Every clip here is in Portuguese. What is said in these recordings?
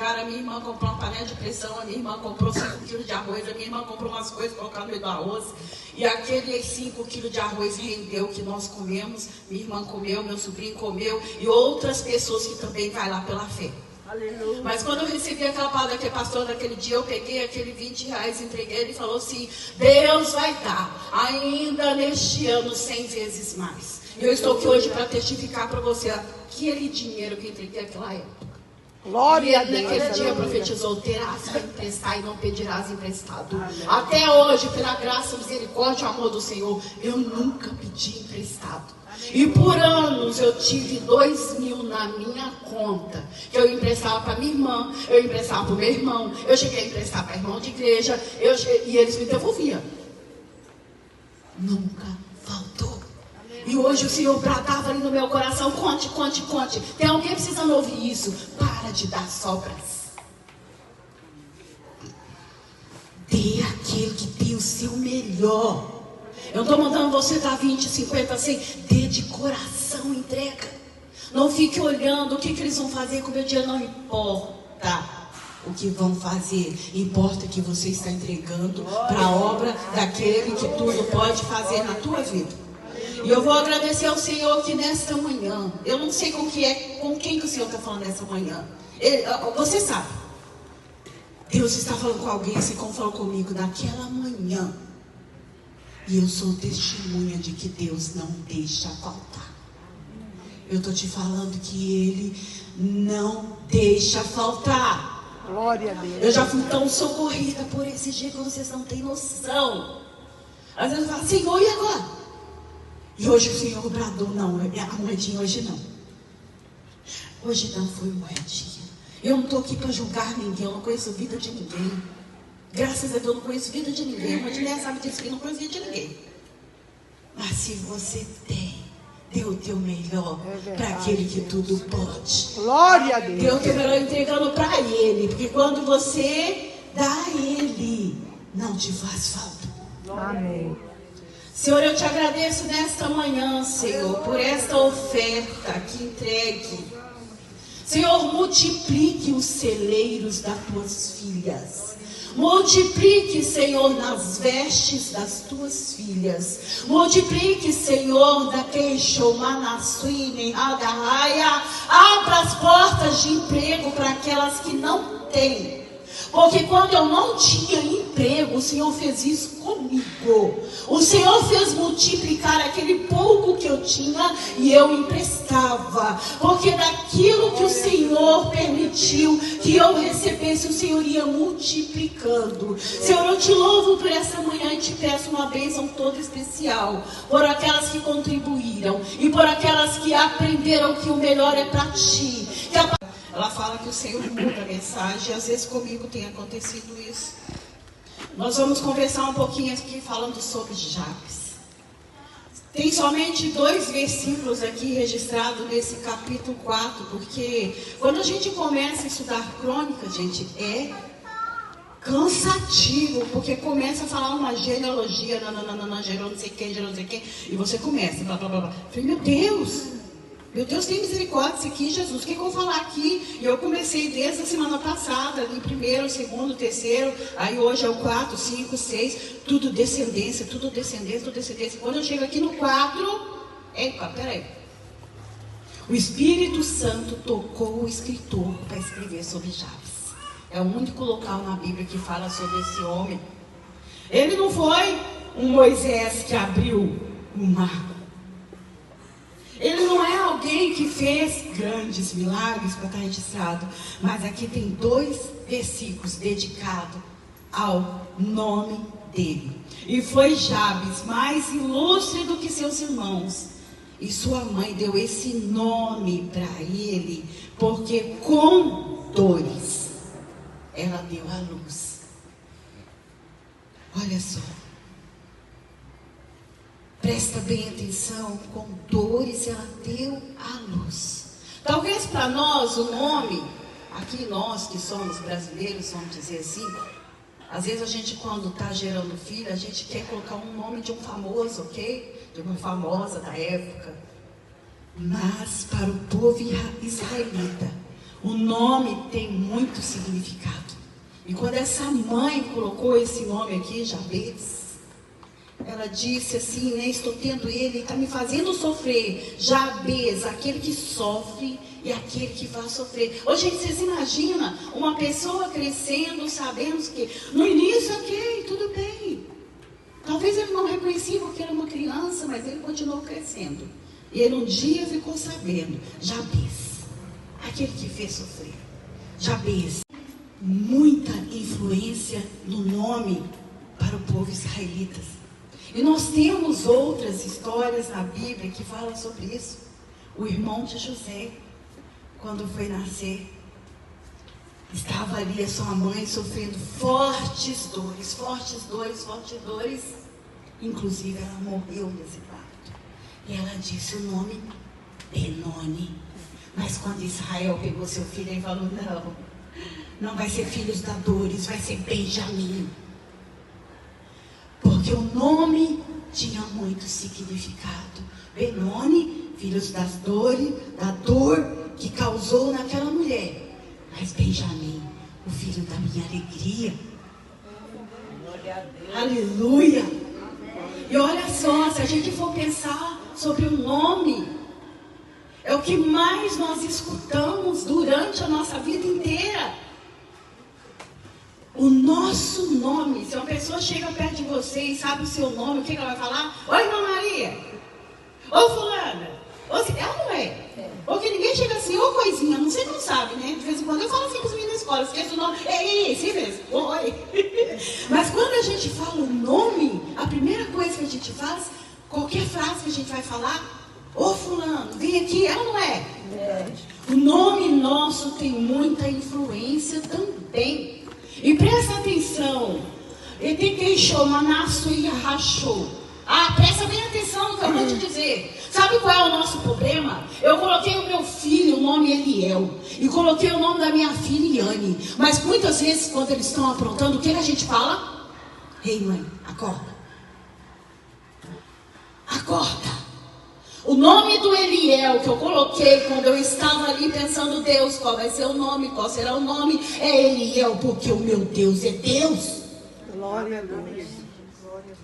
cara, a minha irmã comprou uma panela de pressão, a minha irmã comprou 5 quilos de arroz, a minha irmã comprou umas coisas para colocar no meio do arroz. E aqueles 5 quilos de arroz rendeu que nós comemos, minha irmã comeu, meu sobrinho comeu, e outras pessoas que também vai lá pela fé. Aleluia. Mas quando eu recebi aquela palavra daquele pastor naquele dia, eu peguei aquele 20 reais, entreguei, ele falou assim, Deus vai dar ainda neste ano 100 vezes mais. E eu estou aqui hoje para testificar para você aquele dinheiro que eu entreguei naquela época. Glória a Deus. Naquele dia profetizou, terás para emprestar e não pedirás emprestado. Amém. Até hoje, pela graça, misericórdia e amor do Senhor, eu nunca pedi emprestado. Amém. E por anos eu tive 2.000 na minha conta, que eu emprestava para minha irmã, eu emprestava para o meu irmão, eu cheguei a emprestar para irmão de igreja, e eles me devolviam. Nunca faltou. E hoje o Senhor bradava ali no meu coração, conte. Tem alguém precisando ouvir isso? Para de dar sobras. Dê aquele que tem o seu melhor. Eu não estou mandando você dar 20, 50, 100. Dê de coração, entrega. Não fique olhando o que eles vão fazer com o meu dinheiro. Não importa o que vão fazer. Importa que você está entregando para a obra daquele que tudo pode fazer na tua vida. E eu vou agradecer ao Senhor que nesta manhã, eu não sei com quem que o Senhor está falando nessa manhã. Você sabe. Deus está falando com alguém, assim como falou comigo naquela manhã. E eu sou testemunha de que Deus não deixa faltar. Eu estou te falando que Ele não deixa faltar. Glória a Deus. Eu já fui tão socorrida por esse dia que vocês não têm noção. Às vezes eu falo, Senhor, e agora? E hoje o Senhor bradou, não, a moedinha hoje não. Hoje não foi moedinha. Eu não estou aqui para julgar ninguém, eu não conheço a vida de ninguém. Graças a Deus eu não conheço a vida de ninguém. Uma mulher sabe disso que eu não conheço a vida de ninguém. Mas se você tem, dê o teu melhor para aquele que tudo pode. Glória a Deus. Dê o teu melhor entregando para Ele. Porque quando você dá a Ele, não te faz falta. Amém. Senhor, eu te agradeço nesta manhã, Senhor, por esta oferta que entregue. Senhor, multiplique os celeiros das tuas filhas. Multiplique, Senhor, nas vestes das tuas filhas. Multiplique, Senhor, da queixo, manassuine, agarraia. Abra as portas de emprego para aquelas que não têm. Porque quando eu não tinha emprego, o Senhor fez isso comigo. O Senhor fez multiplicar aquele pouco que eu tinha e eu emprestava. Porque daquilo que o Senhor permitiu que eu recebesse, o Senhor ia multiplicando. Senhor, eu te louvo por essa manhã e te peço uma bênção toda especial. Por aquelas que contribuíram e por aquelas que aprenderam que o melhor é para ti. Ela fala que o Senhor muda a mensagem, e às vezes comigo tem acontecido isso. Nós vamos conversar um pouquinho aqui falando sobre Jabes. Tem somente 2 versículos aqui registrados nesse capítulo 4, porque quando a gente começa a estudar crônica, gente, é cansativo, porque começa a falar uma genealogia, gerou não sei quem, e você começa, blá, blá, blá, blá. Eu falei, meu Deus, tem misericórdia isso aqui, Jesus, o que eu vou falar aqui? E eu comecei desde a semana passada, ali, 1º, 2º, 3º, aí hoje é o 4, 5, 6, tudo descendência. Quando eu chego aqui no 4, epa, peraí. O Espírito Santo tocou o escritor para escrever sobre Jabes. É o único local na Bíblia que fala sobre esse homem. Ele não foi um Moisés que abriu o mar. Ele não é alguém que fez grandes milagres para estar registrado. Mas aqui tem 2 versículos dedicados ao nome dele. E foi Jabes mais ilustre do que seus irmãos. E sua mãe deu esse nome para ele, porque com dores ela deu à luz. Olha só. Presta bem atenção, com dores ela deu à luz. Talvez para nós o nome, aqui nós que somos brasileiros, vamos dizer assim, às vezes a gente quando está gerando filho, a gente quer colocar um nome de um famoso, ok? De uma famosa da época. Mas para o povo israelita, O nome tem muito significado. E quando essa mãe colocou esse nome aqui, Jabez, ela disse assim, né? Estou tendo ele está me fazendo sofrer. Jabez, aquele que sofre e aquele que vai sofrer. Ô, gente, vocês imaginam uma pessoa crescendo, sabendo que no início, ok, tudo bem. Talvez ele não reconhecia porque era uma criança, mas ele continuou crescendo. E ele um dia ficou sabendo, Jabez, aquele que fez sofrer. Jabez, muita influência no nome para o povo israelita. E nós temos outras histórias na Bíblia que falam sobre isso. O irmão de José, quando foi nascer, estava ali a sua mãe sofrendo fortes dores. Inclusive ela morreu nesse parto. E ela disse o nome Benoni. Mas quando Israel pegou seu filho, ele falou, não vai ser filhos da dores, vai ser Benjamim. Porque o nome tinha muito significado. Benoni, filhos das dores, da dor que causou naquela mulher. Mas Benjamim, o filho da minha alegria. Aleluia! E olha só, se a gente for pensar sobre o nome, é o que mais nós escutamos durante a nossa vida inteira. O nosso nome. Se uma pessoa chega perto de você e sabe o seu nome, o que ela vai falar? Oi, irmã Maria. Ô, fulana. Ela não é. Ou que ninguém chega assim, ô coisinha, não sei como sabe, né? De vez em quando eu falo assim para os meninos na escola, esqueço o nome. Ei, sim mesmo. Oi. Mas quando a gente fala o nome, a primeira coisa que a gente faz, qualquer frase que a gente vai falar, ô fulano, vem aqui, ela não é. O nome nosso tem muita influência também. E presta atenção. E tem que chamar Nasso e rachou. Presta bem atenção no que eu vou te dizer. Sabe qual é o nosso problema? Eu coloquei o meu filho, o nome Eliel. E coloquei o nome da minha filha, Yane. Mas muitas vezes, quando eles estão aprontando, o que a gente fala? Ei, mãe, acorda. Acorda. O nome do Eliel que eu coloquei quando eu estava ali pensando, Deus, qual vai ser o nome, qual será o nome? É Eliel, porque o meu Deus é Deus. Glória a Deus.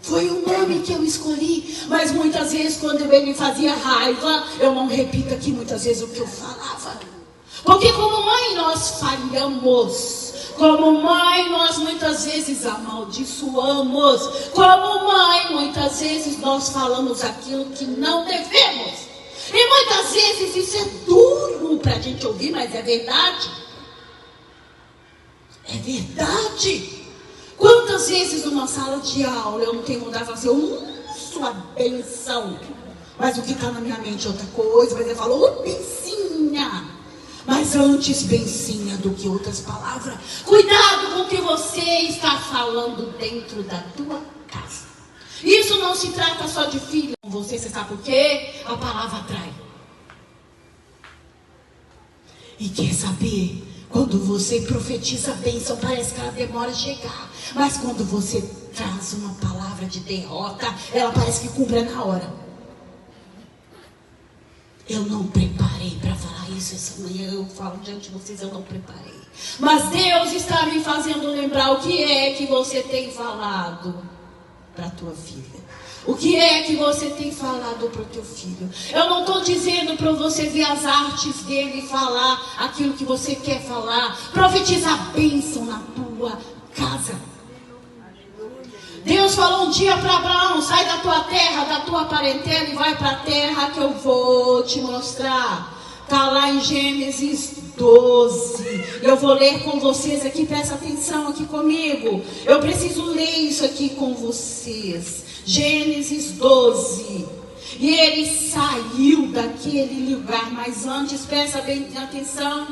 Foi o nome que eu escolhi. Mas muitas vezes quando ele me fazia raiva, eu não repito aqui muitas vezes o que eu falava. Porque como mãe nós falhamos. Como mãe nós muitas vezes amaldiçoamos. Como mãe muitas vezes nós falamos aquilo que não devemos. E muitas vezes isso é duro para a gente ouvir, mas é verdade. É verdade. Quantas vezes numa sala de aula eu não tenho vontade de falar assim, sua benção. Mas o que está na minha mente é outra coisa. Mas ele falou, bencinha. Mas antes bencinha do que outras palavras. Cuidado com o que você está falando dentro da tua casa. Isso não se trata só de filho. Você sabe por quê? A palavra atrai. E quer saber? Quando você profetiza a bênção, parece que ela demora a chegar. Mas quando você traz uma palavra de derrota, ela parece que cumpre na hora. Eu não preparei para falar isso essa manhã. Eu falo diante de vocês, eu não preparei. Mas Deus está me fazendo lembrar o que é que você tem falado para a tua filha. O que é que você tem falado para o teu filho? Eu não estou dizendo para você ver as artes dele e falar aquilo que você quer falar. Profetiza a bênção na tua casa. Deus falou um dia para Abraão, sai da tua terra, da tua parentela e vai para a terra que eu vou te mostrar. Está lá em Gênesis 12. Eu vou ler com vocês aqui, presta atenção aqui comigo. Eu preciso ler isso aqui com vocês. Gênesis 12. E ele saiu daquele lugar, mas antes, presta bem atenção.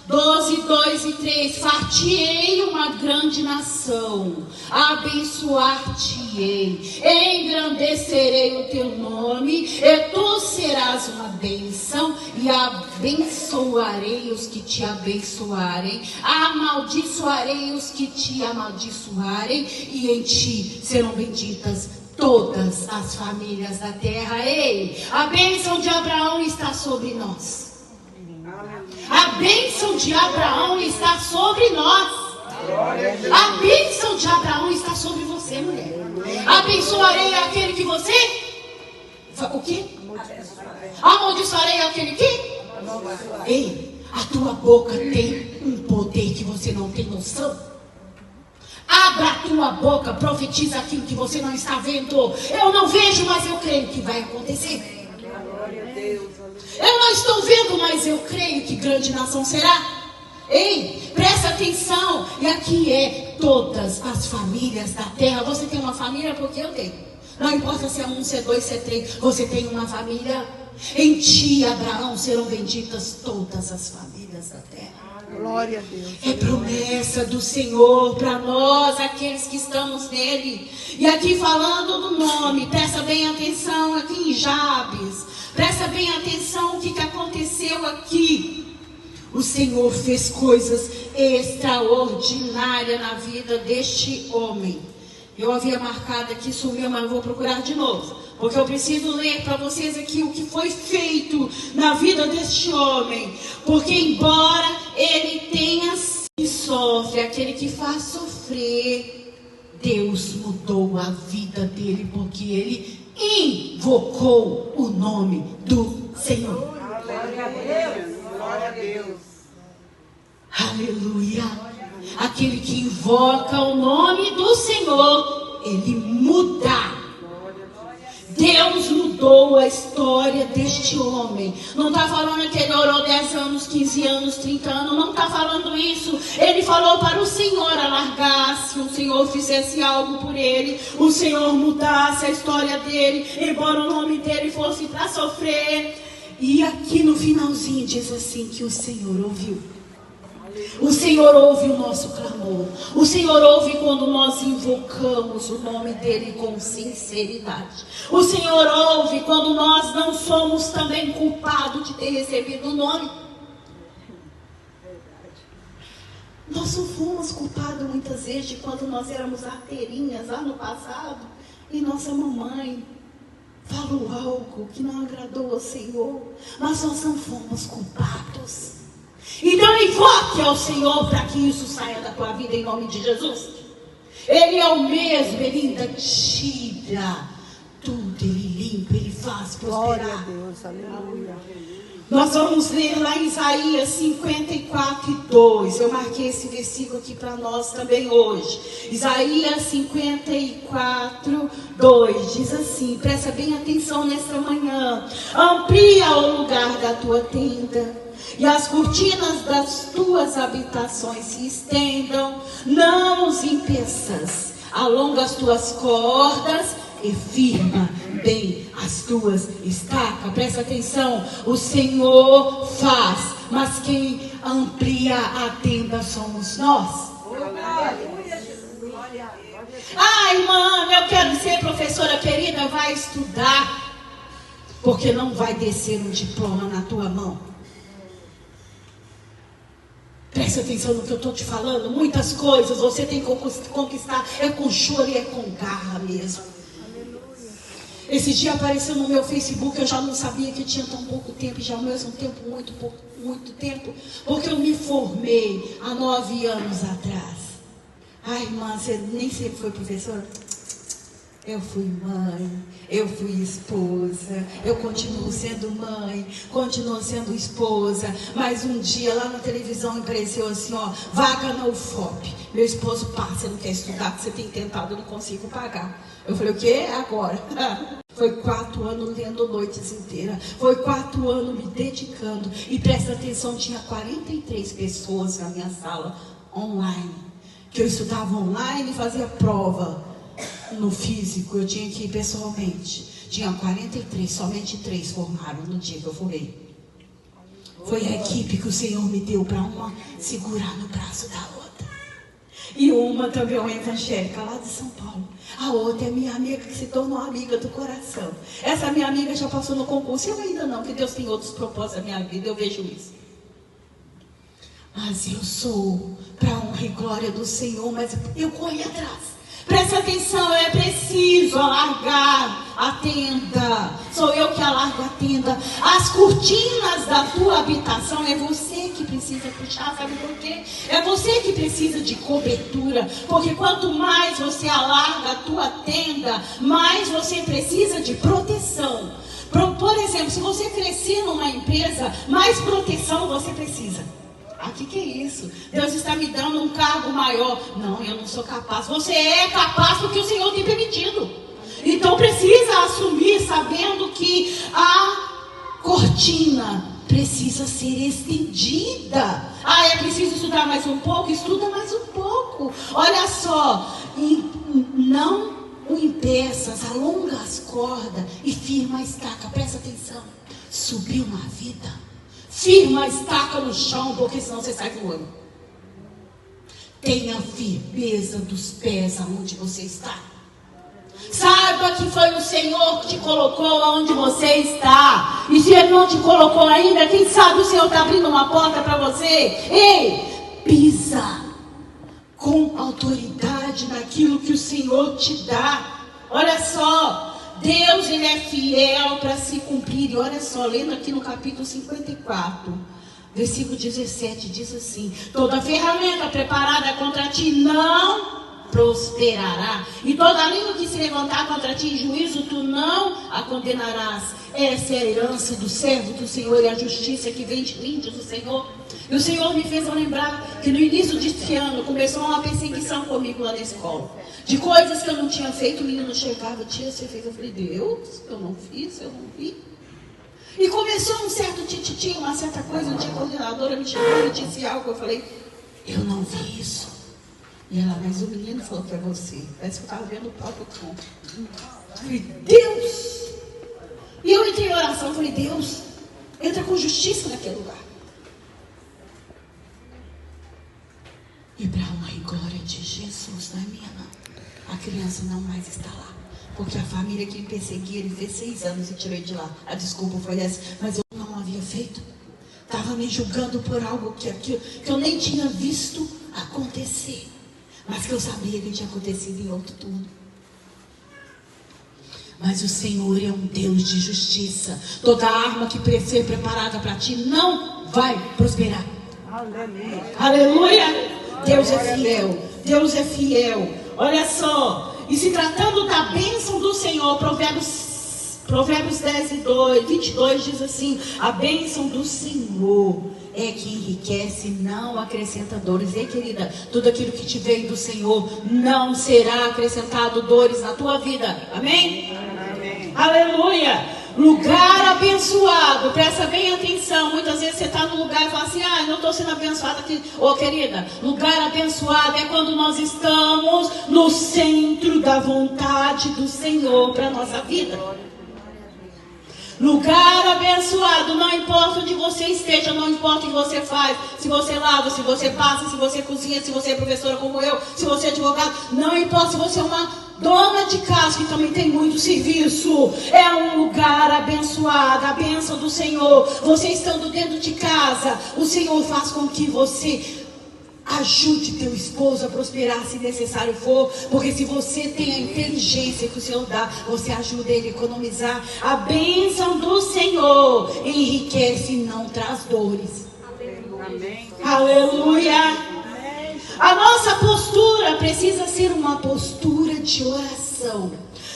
12, 2 e 3. Far-te-ei uma grande nação, abençoar-te-ei, engrandecerei o teu nome, e tu serás uma bênção, e abençoarei os que te abençoarem, amaldiçoarei os que te amaldiçoarem, e em ti serão benditas todas as famílias da terra. Ei, a bênção de Abraão está sobre nós. A bênção de Abraão está sobre nós. A bênção de Abraão está sobre você, mulher. Abençoarei aquele que você... O quê? Amaldiçoarei aquele que... Ei, a tua boca tem um poder que você não tem noção. Abra a tua boca, profetiza aquilo que você não está vendo. Eu não vejo, mas eu creio que vai acontecer. Eu não estou vendo, mas eu creio que grande nação será. Ei, presta atenção. E aqui é todas as famílias da terra. Você tem uma família? Porque eu tenho. Não importa se é um, se é dois, se é três. Você tem uma família. Em ti, Abraão, serão benditas todas as famílias da terra. Glória a Deus. É promessa do Senhor para nós, aqueles que estamos nele. E aqui falando do nome, presta bem atenção aqui em Jabes. Presta bem atenção o que aconteceu aqui. O Senhor fez coisas extraordinárias na vida deste homem. Eu havia marcado aqui, sumiu, mas eu vou procurar de novo. Porque eu preciso ler para vocês aqui o que foi feito na vida deste homem. Porque embora ele tenha e sofre, aquele que faz sofrer, Deus mudou a vida dele, porque ele invocou o nome do Senhor. Glória a Deus. Glória a Deus. Aleluia. Aquele que invoca o nome do Senhor, ele muda. Deus mudou a história deste homem. Não está falando que ele orou 10 anos, 15 anos, 30 anos. Não está falando isso. Ele falou para o Senhor alargar, se o Senhor fizesse algo por ele, o Senhor mudasse a história dele, embora o nome dele fosse para sofrer. E aqui no finalzinho diz assim que o Senhor ouviu. O Senhor ouve o nosso clamor. O Senhor ouve quando nós invocamos o nome dele com sinceridade. O Senhor ouve quando nós não somos também culpados de ter recebido o nome. Nós não fomos culpados muitas vezes de quando nós éramos arteirinhas lá no passado e nossa mamãe falou algo que não agradou ao Senhor, mas nós não fomos culpados. Então invoque ao Senhor para que isso saia da tua vida em nome de Jesus. Ele é o mesmo, ele ainda tira tudo, ele limpa, ele faz prosperar. Glória a Deus, aleluia. Nós vamos ler lá em Isaías 54:2. Eu marquei esse versículo aqui para nós também hoje. Isaías 54:2 diz assim, presta bem atenção nesta manhã. Amplia o lugar da tua tenda e as cortinas das tuas habitações se estendam. Não os impeças, alonga as tuas cordas e firma bem as tuas estacas. Presta atenção, o Senhor faz, mas quem amplia a tenda somos nós. Ah, irmã, eu quero ser professora querida, vai estudar, porque não vai descer um diploma na tua mão. Presta atenção no que eu estou te falando. Muitas coisas você tem que conquistar. É com choro e é com garra mesmo. Esse dia apareceu no meu Facebook. Eu já não sabia que tinha tão pouco tempo. E já ao mesmo tempo, muito tempo. Porque eu me formei há 9 anos atrás. Ai, irmã, você nem sempre foi professora? Eu fui mãe, eu fui esposa, eu continuo sendo mãe, continuo sendo esposa. Mas um dia lá na televisão apareceu assim, ó, vaga na UFOP. Meu esposo, pá, você não quer estudar, porque você tem tentado, eu não consigo pagar. Eu falei, o quê? Agora. Foi 4 anos lendo noites inteiras. Foi 4 anos me dedicando. E presta atenção, tinha 43 pessoas na minha sala online. Que eu estudava online e fazia prova. No físico, eu tinha que ir pessoalmente. Tinha 43, somente 3 formaram no dia que eu formei. Foi a equipe que o Senhor me deu para uma segurar no braço da outra. E uma também é uma evangélica lá de São Paulo. A outra é minha amiga que se tornou amiga do coração. Essa minha amiga já passou no concurso. Eu ainda não, porque Deus tem outros propósitos na minha vida, eu vejo isso. Mas eu sou para a honra e glória do Senhor, mas eu corri atrás. Presta atenção, é preciso alargar a tenda. Sou eu que alargo a tenda. As cortinas da tua habitação é você que precisa puxar, sabe por quê? É você que precisa de cobertura. Porque quanto mais você alarga a tua tenda, mais você precisa de proteção. Por exemplo, se você crescer numa empresa, mais proteção você precisa. Ah, que é isso? Deus está me dando um cargo maior. Não, eu não sou capaz. Você é capaz porque o Senhor tem permitido. Então precisa assumir sabendo que a cortina precisa ser estendida. Ah, é preciso estudar mais um pouco? Estuda mais um pouco. Olha só, e não o impeças, alonga as cordas e firma a estaca. Presta atenção. Subiu na vida. Firma a estaca no chão, porque senão você sai voando. Tenha firmeza dos pés aonde você está. Saiba que foi o Senhor que te colocou aonde você está. E se Ele não te colocou ainda, quem sabe o Senhor está abrindo uma porta para você. Ei, pisa com autoridade naquilo que o Senhor te dá. Olha só. Deus, Ele é fiel para se cumprir. E olha só, lendo aqui no capítulo 54, versículo 17, diz assim: toda ferramenta preparada contra ti não prosperará, e toda língua que se levantar contra ti em juízo, tu não a condenarás. Essa é a herança do servo do Senhor e a justiça que vem de mim, diz o Senhor. E o Senhor me fez lembrar que no início deste ano começou uma perseguição comigo lá na escola. De coisas que eu não tinha feito, o menino chegava: tia, você fez? Eu falei: Deus, eu não fiz, eu não vi. E começou um certo tititi, uma certa coisa. Um dia a coordenadora me chamou e disse algo. Eu falei: eu não vi isso. E ela: mas o menino falou para você. Parece que eu estava vendo o próprio campo. Eu falei: Deus! E eu entrei em oração, falei: Deus, entra com justiça naquele lugar. E para a honra e glória de Jesus, não é minha não. A criança não mais está lá. Porque a família que me perseguia, ele fez 6 anos e tirou ele de lá. A desculpa foi essa, mas eu não havia feito. Estava me julgando por algo que eu nem tinha visto acontecer. Mas que eu sabia que tinha acontecido em outro turno. Mas o Senhor é um Deus de justiça. Toda arma que ser preparada para ti não vai prosperar. Aleluia. Aleluia. Deus é fiel. Deus é fiel. Olha só. E se tratando da bênção do Senhor, Provérbios 10 e 22 diz assim: a bênção do Senhor é que enriquece, não acrescenta dores. Ei, querida, tudo aquilo que te veio do Senhor não será acrescentado dores na tua vida. Amém? Amém. Aleluia. Lugar abençoado, presta bem atenção. Muitas vezes você está no lugar e fala assim: ah, não estou sendo abençoado aqui. Ô, querida, lugar abençoado é quando nós estamos no centro da vontade do Senhor para a nossa vida. Lugar abençoado, não importa onde você esteja, não importa o que você faz, se você lava, se você passa, se você cozinha, se você é professora como eu, se você é advogado, não importa se você é uma dona de casa que também tem muito serviço. É um lugar abençoado, a bênção do Senhor. Você estando dentro de casa, o Senhor faz com que você ajude teu esposo a prosperar se necessário for. Porque se você tem a inteligência que o Senhor dá, você ajuda ele a economizar. A bênção do Senhor enriquece e não traz dores. Amém. Aleluia. A nossa postura precisa ser uma postura de oração.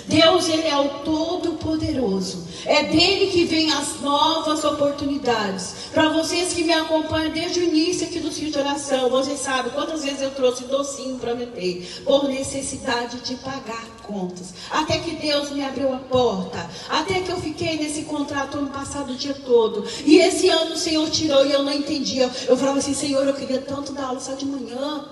Deus, Ele é o Todo-Poderoso. É dele que vem as novas oportunidades. Para vocês que me acompanham desde o início aqui do ciclo de oração, vocês sabem quantas vezes eu trouxe docinho para meter, por necessidade de pagar contas. Até que Deus me abriu a porta. Até que eu fiquei nesse contrato ano passado o dia todo. E esse ano o Senhor tirou e eu não entendia. Eu falava assim: Senhor, eu queria tanto dar aula só de manhã.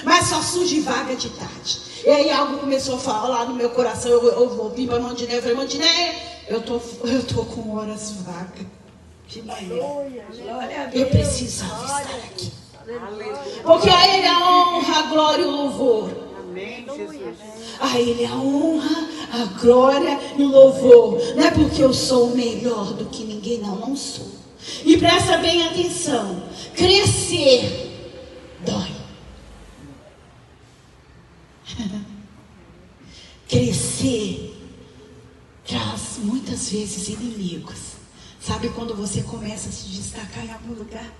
Mas só surge vaga de tarde. E aí algo começou a falar no meu coração. Eu vou vir para Mandiné. Eu falei: Mandiné, eu tô com horas vagas de manhã. Eu precisava estar aqui. Porque a Ele a honra, a glória e o louvor. A Ele a honra, a glória e o louvor. Não é porque eu sou melhor do que ninguém, não sou. E presta bem atenção: crescer dói. Crescer traz muitas vezes inimigos. Sabe quando você começa a se destacar em algum lugar?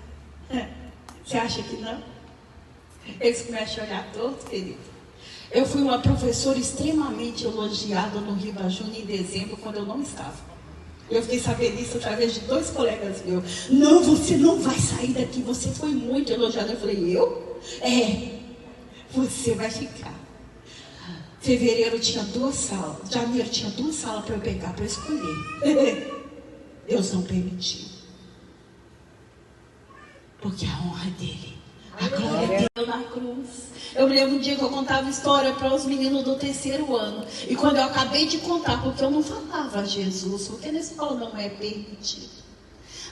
Você acha que não? Eles começam a olhar torto, querido. Eu fui uma professora extremamente elogiada no Riba Júnior em dezembro, quando eu não estava. Eu fiquei sabendo isso através de 2 colegas meus. Não, você não vai sair daqui, você foi muito elogiada. Eu falei, eu? Você vai ficar. Fevereiro tinha 2 salas, janeiro tinha 2 salas para eu pegar, para eu escolher. Deus não permitiu. Porque a honra dele, a glória dele na cruz. Eu me lembro um dia que eu contava história para os meninos do 3º ano. E quando eu acabei de contar, porque eu não falava Jesus, porque na escola não é permitido.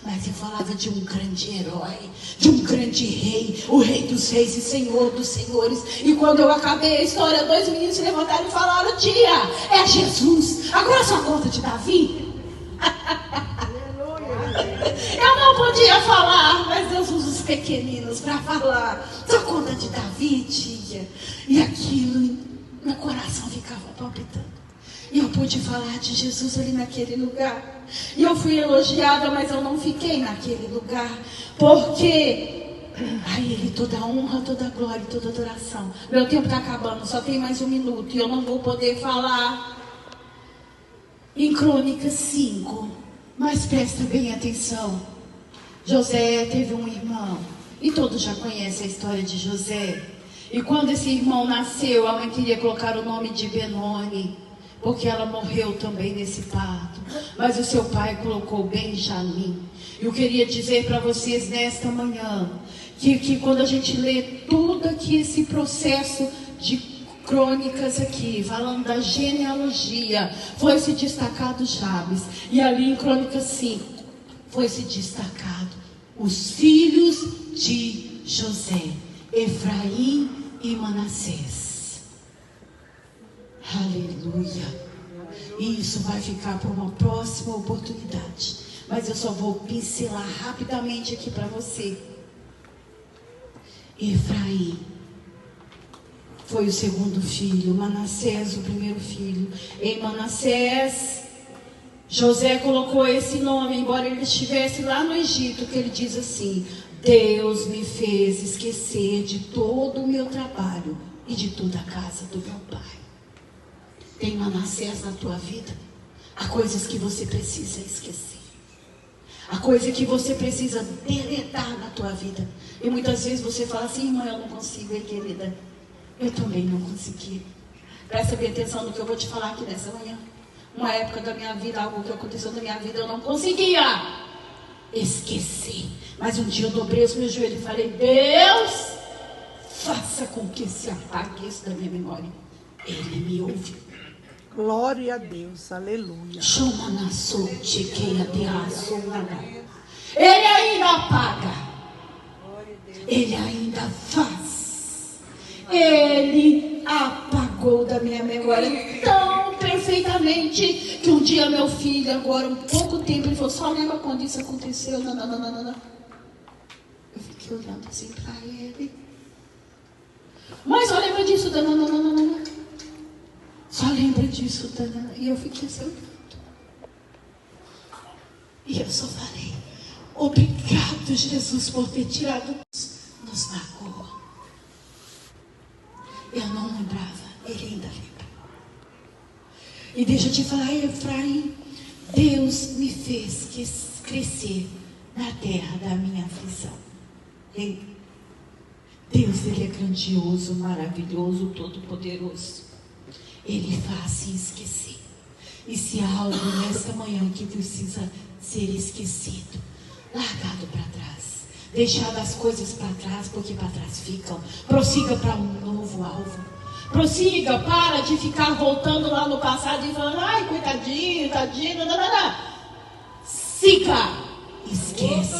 Mas eu falava de um grande herói, de um grande rei, o rei dos reis e senhor dos senhores. E quando eu acabei a história, 2 meninos se levantaram e falaram, tia, é Jesus. Agora sua conta de Davi. Eu não podia falar, mas Deus usa os pequeninos para falar. Sua conta de Davi, tia. E aquilo, meu coração ficava palpitando. E eu pude falar de Jesus ali naquele lugar. E eu fui elogiada, mas eu não fiquei naquele lugar. Porque a Ele toda a honra, toda a glória e toda a adoração. Meu tempo está acabando, só tem mais 1 minuto. E eu não vou poder falar em Crônicas 5. Mas presta bem atenção. José teve um irmão. E todos já conhecem a história de José. E quando esse irmão nasceu, a mãe queria colocar o nome de Benoni, porque ela morreu também nesse parto. Mas o seu pai colocou Benjamim. Eu queria dizer para vocês nesta manhã, que quando a gente lê tudo aqui, esse processo de crônicas aqui, falando da genealogia, foi se destacado Jabes. E ali em Crônicas 5, foi se destacado os filhos de José, Efraim e Manassés. Aleluia. E isso vai ficar para uma próxima oportunidade. Mas eu só vou pincelar rapidamente aqui para você. Efraim foi o 2º filho, Manassés o 1º filho. Em Manassés, José colocou esse nome, embora ele estivesse lá no Egito, que ele diz assim: Deus me fez esquecer de todo o meu trabalho e de toda a casa do meu pai. Tem Manassés na tua vida? Há coisas que você precisa esquecer. Há coisa que você precisa deletar na tua vida. E muitas vezes você fala assim, irmã, eu não consigo, querida. Eu também não consegui. Presta bem atenção no que eu vou te falar aqui nessa manhã. Uma época da minha vida, algo que aconteceu na minha vida, eu não conseguia esquecer. Mas um dia eu dobrei os meus joelhos e falei, Deus, faça com que se apague isso da minha memória. Ele me ouve. Glória a Deus, aleluia. Ele ainda apaga. Ele ainda faz. Ele apagou da minha memória tão perfeitamente que um dia meu filho, agora um pouco tempo, ele falou, só lembra quando isso aconteceu? Não. Eu fiquei olhando assim para ele. Mas só lembra disso? Não. Só lembra disso? E eu fiquei assim olhando. E eu só falei, obrigado, Jesus, por ter tirado nos magoou. Eu não lembrava, ele ainda lembra. E deixa eu te falar, Efraim, Deus me fez crescer na terra da minha aflição. Deus, Ele é grandioso, maravilhoso, todo-poderoso. Ele faz se esquecer. E se há algo nesta manhã que precisa ser esquecido, largado para trás, deixado as coisas para trás, porque para trás ficam, prossiga para um novo alvo. Prossiga, para de ficar voltando lá no passado e falando, ai, coitadinho, tadinho, não. Siga, esquece.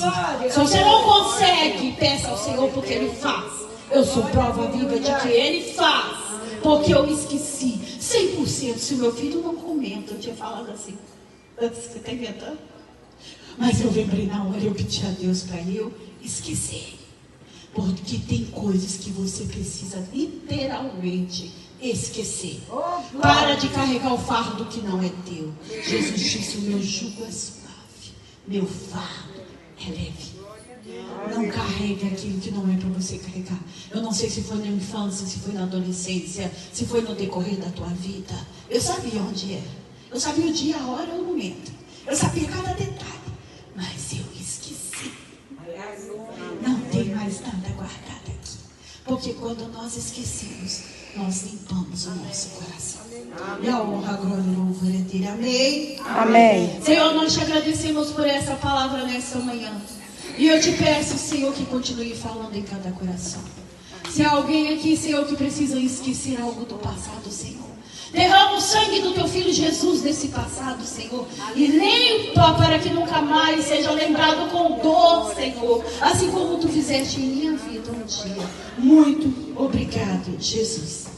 Se você não consegue, peça ao Senhor porque Ele faz. Eu sou prova viva de que Ele faz, porque eu esqueci. 100%, se o meu filho não comenta, eu tinha falado assim, você está inventando? Mas eu lembrei na hora, eu pedi a Deus para eu esquecer. Porque tem coisas que você precisa literalmente esquecer. Para de carregar o fardo que não é teu. Jesus disse: o meu jugo é suave, meu fardo é leve. Não carregue aquilo que não é para você carregar. Eu não sei se foi na infância, se foi na adolescência, se foi no decorrer da tua vida. Eu sabia onde era. Eu sabia o dia, a hora, o momento. Eu sabia cada detalhe. Mas eu esqueci. Não tem mais nada guardado aqui. Porque quando nós esquecemos, nós limpamos o nosso coração. E a honra, a glória e o louvor é dele. Amém? Amém. Senhor, nós te agradecemos por essa palavra nessa manhã. E eu te peço, Senhor, que continue falando em cada coração. Se há alguém aqui, Senhor, que precisa esquecer algo do passado, Senhor, derrama o sangue do teu Filho Jesus desse passado, Senhor, e limpa para que nunca mais seja lembrado com dor, Senhor, assim como tu fizeste em minha vida um dia. Muito obrigado, Jesus.